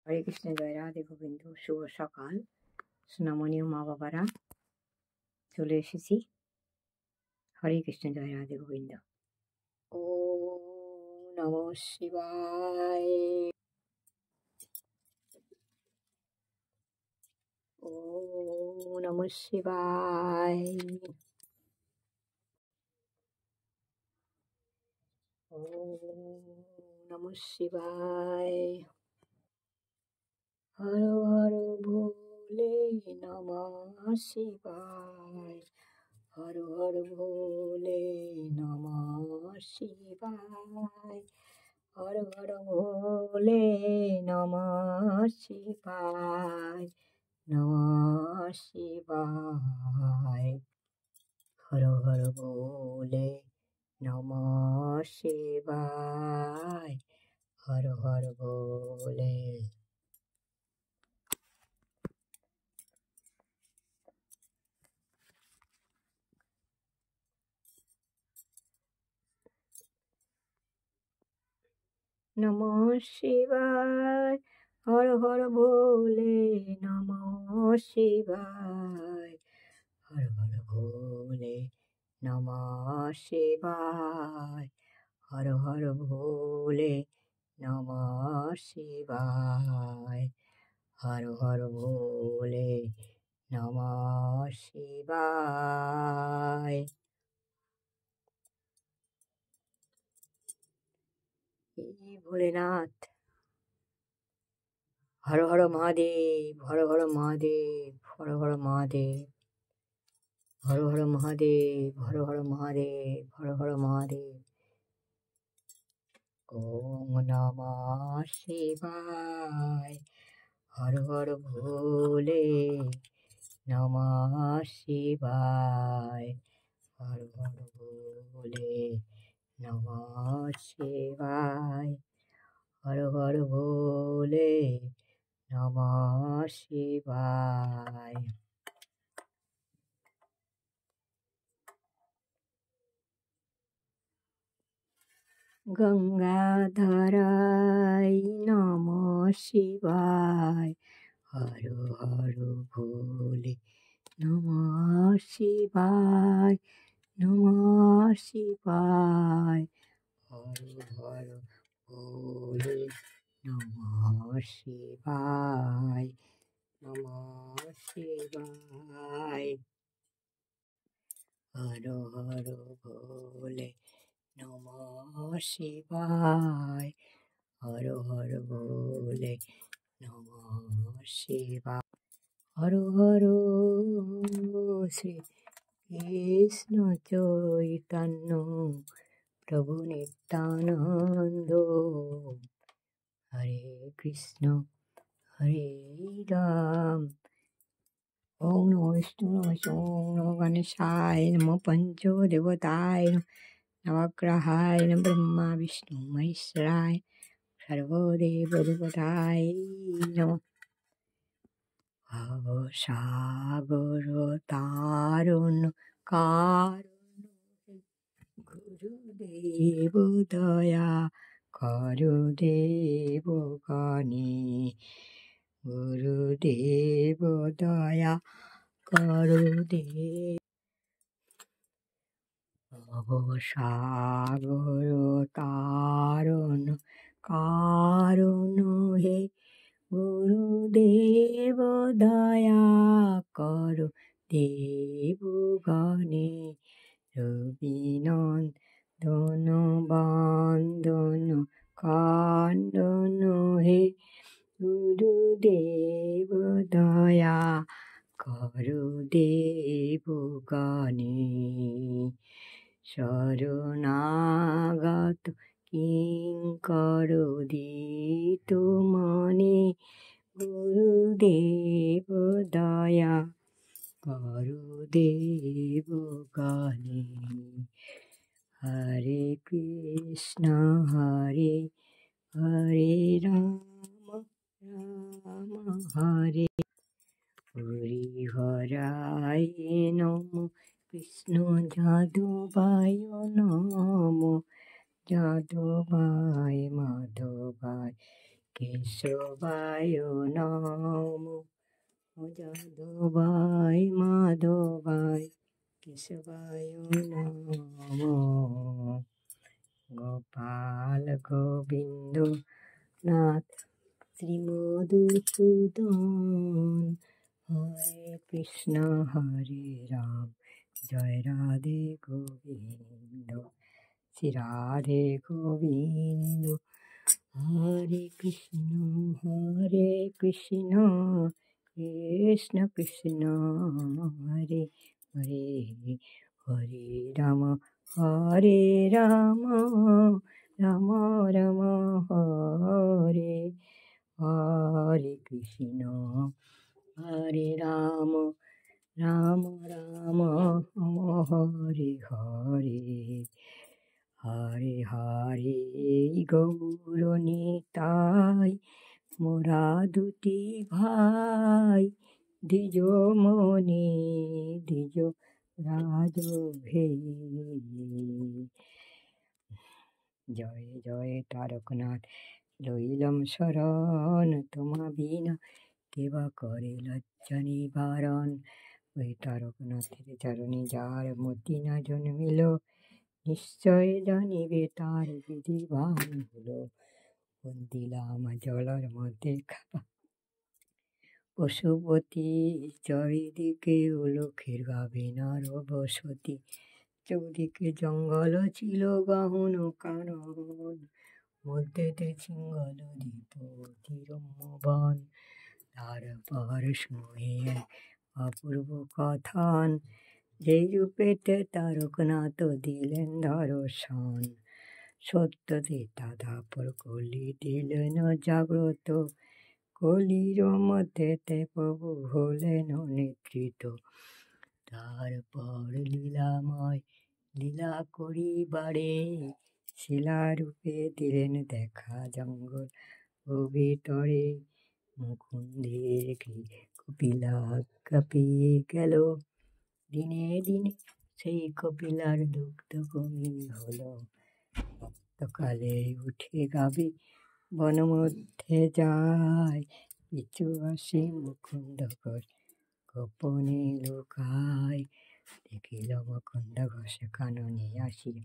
হরে কৃষ্ণ, জয় রাধে গোবিন্দ। শুভ সকাল সোনামণি ও মা বাবারা, চলে এসেছি। হরে কৃষ্ণ, জয় রাধে গোবিন্দ। ওম নমঃ শিবায়। ওম নমঃ শিবায়। ওম নমঃ শিবায়। হর হর ভোলে নমঃ শিবায়। হর হর ভোলে নমঃ শিবায়। হর হর ভোলে নমঃ শিবায়। নমঃ শিবায়। হর হর ভোলে নমঃ শিবায়। হর হর ভোলে। নমঃ শিবায়। হর হর ভোলে নমঃ শিবায়। হর হর ভোলে নমঃ শিবায়। হর হর ভোলে নমঃ শিবায়। হর হর ভোলে নমঃ শিবায়। ভোলেনাথ। হর হর মহাদেব, হর হর মহাদেব, হর হর মহাদেব, হর হর মহাদেব, হর হর মহাদেব, হর হর মহাদেব। ওম নমঃ শিবায়। হর হর ভোলে নমঃ শিবায়। হর হর ভোলে নমঃ শিবায়। হর হর ভোলে নমঃ শিবায়। গঙ্গাধরায় নমঃ শিবায়। হর হর ভোলে নমঃ শিবায়। নমঃ শিবায়। হর হর ভোলে নমঃ শিবায়। নমঃ শিবায়। হর হর ভোলে নমঃ শিবায়। হর হর ভোলে নমঃ শিবায়। হর হর শ্রী কৃষ্ণ চৈতন্য প্রভু নিত্যানন্দ। হরে কৃষ্ণ হরে রাম। ওম নমো বিষ্ণু ওম নমো গণেশায় নমো পঞ্চদেবতায় নবগ্রহায় ব্রহ্মা বিষ্ণু মহেশ্বরায় সর্বদেবদেবতায় নমঃ। ভবসাগর তারণ কারণ গুরুদেব দয়া করো দেবগণে। গুরুদেব দয়া করো দেব। ভবসাগর তারণ কারণ হে গুরুদেব দয়া করো দেবগণে। রবিনন্দন বন্দন খণ্ডন হে গুরুদেব দয়া করো দেবগণে। শরণাগত কিঙ্কর দিত মনে গুরুদেব দয়া করো দেবগণে। হরে কৃষ্ণ হরে হরে রাম রাম হরে হরি হরায় নমঃ। কৃষ্ণ যাদবায় নমঃ। যাদবায় মাধবায় কেশবায় নমো, যাদবায় মাধবায় কেশবায় নমো, গোপাল গোবিন্দ নাথ শ্রীমধুসূদন, হরে কৃষ্ণ হরে রাম, জয় রাধে গোবিন্দ, শ্রী রাধে গোবিন্দ। হরে কৃষ্ণ কৃষ্ণ কৃষ্ণ হরে হরে, হরে রাম রাম রাম হরে হরে, কৃষ্ণ হরে রাম রাম রাম হরে হরে, হরে হরে গৌর নিতাই, মোরা দুটি ভাই, দ্বিজ মনি দ্বিজ রাজ ভেই। জয় জয় তারকনাথ লইলাম শরণ, তোমা বিনা কেবা করে লজ্জা নিবারণ। ওই তারকনাথের চরণে যার মতি না জন্মিল, নিশ্চয় জানিবে তার বিধিবান হলো। দিলাম জলের মধ্যে খাবা পশুপতি, চারিদিকে উলুখের গাবে নার বসতি, চৌদিকে জঙ্গল ছিল গহন কানন, মধ্যেতে সিংহল দ্বীপ অতিরম্য বন। তারপর শুনে এক অপূর্ব কথান, যেই রূপেতে তারকনাথ দিলেন দর্শন। সত্যতে দাদাপর কলি দিলেন জাগ্রত, কলির মধ্যেতে প্রভু হলেন নেতৃত্ব। তারপর লীলাময় লীলা করিবারে, শিলারূপে দিলেন দেখা জঙ্গল ও ভিতরে। মুকুন্দের কপিলা কাঁপিয়ে গেল, দিনে দিনে সেই কপিলার দুগ্ধ কমি হলো। কালে উঠে গাবে বন মধ্যে যায়, পিছু আসি মুকুন্দ গোপনে লুকায়। দেখিল মুকুন্দ ঘোষ কাননে আসিয়া,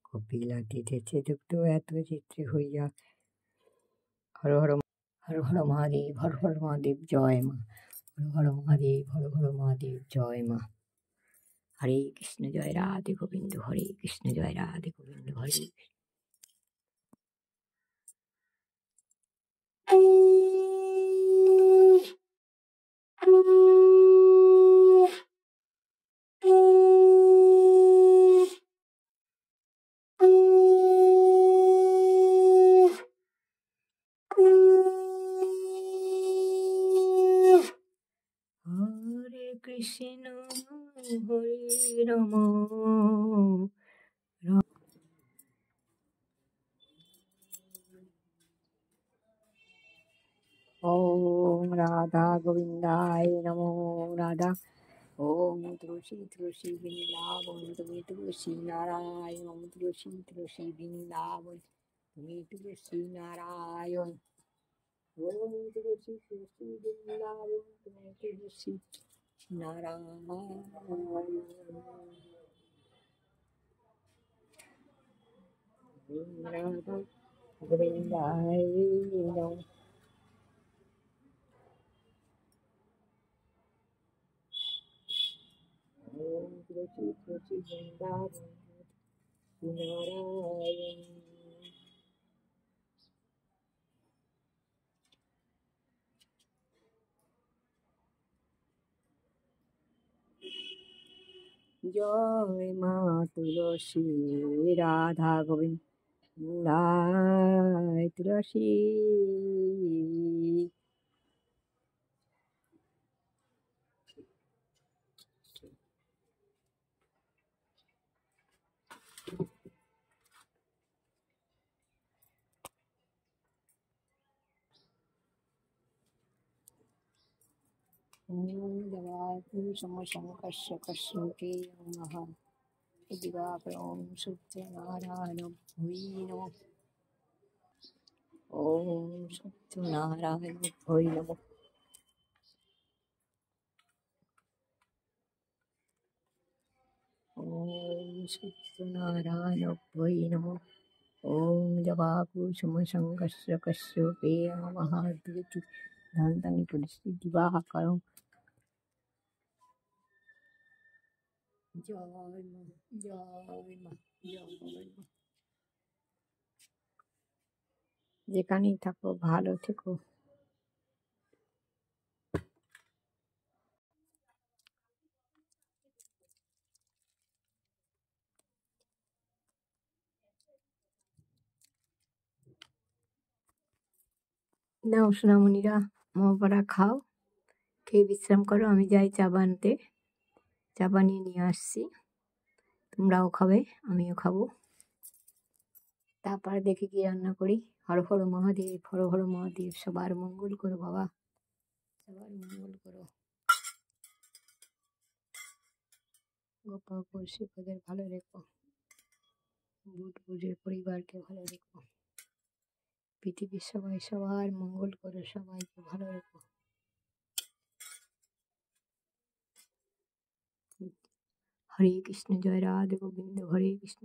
কপিলা দিতেছে দুগ্ধ এত চিত্রে হইয়া। হর হর হর হর মহাদেব, হর হর মহাদেব, জয় মা। হর হর মহাদেব, হর হর মহাদেব, জয় মা। হরে কৃষ্ণ, জয় রাধে গোবিন্দ, হরে কৃষ্ণ, জয় রাধে গোবিন্দ, হরে হরে কৃষ্ণ হরে রাম ওম রাধা গোবিন্দায় নমো রাধা। ওম তুলসী তুলসী বৃন্দাবন, তুমি তুলসী নারায়ণ, তুলসী তুলসী বৃন্দাবন, তুমি তুলসী নারায়ণ। ওম তুলসী তুলসী বৃন্দাবন, তুমি তুলসী নারায়ণ। রাধা গোবিন্দায় নমো। ওম তুলসী তুলসী বৃন্দাবন, নারায়ণ। জয় মা তুলসী, রাধা গোবিন্দায় তুলসী। ওম দেবায় সমশঙ্কর্ষ কর্ষকে নমঃ। দিবাকরং সূর্যনারায়ণ ভুই নমঃ। ওম সত্যনারায়ণাভ্যৈ নমঃ। ওম সত্যনারায়ণাভ্যৈ নমঃ। ওম জবাকুসুমসঙ্গস্য কশ্যপেয় মহাদ্যুতি ধান্তানি পরিস্থিতি বাহাকারম। জয় মা, জয় মা, জয় মা। যেখানেই থাকো ভালো থেকো। নাও সোনামণিরা, মহাপাড়া খাও, খেয়ে বিশ্রাম করো। আমি যাই চা বানতে, চা বানিয়ে নিয়ে আসছি। তোমরাও খাবে, আমিও খাবো। তারপরে দেখি কি রান্না করি। হর হর মহাদেব, হর হর মহাদেব। সবার মঙ্গল করো বাবা, সবার মঙ্গল করো। গোপা কৌশিকদের ভালো রেখো, বুট বুটের পরিবারকে ভালো রেখো। পৃথিবীর সবাই সবার মঙ্গল করো, সবাইকে ভালো রেখো। হরে কৃষ্ণ, জয় রাধে গোবিন্দ, হরে কৃষ্ণ।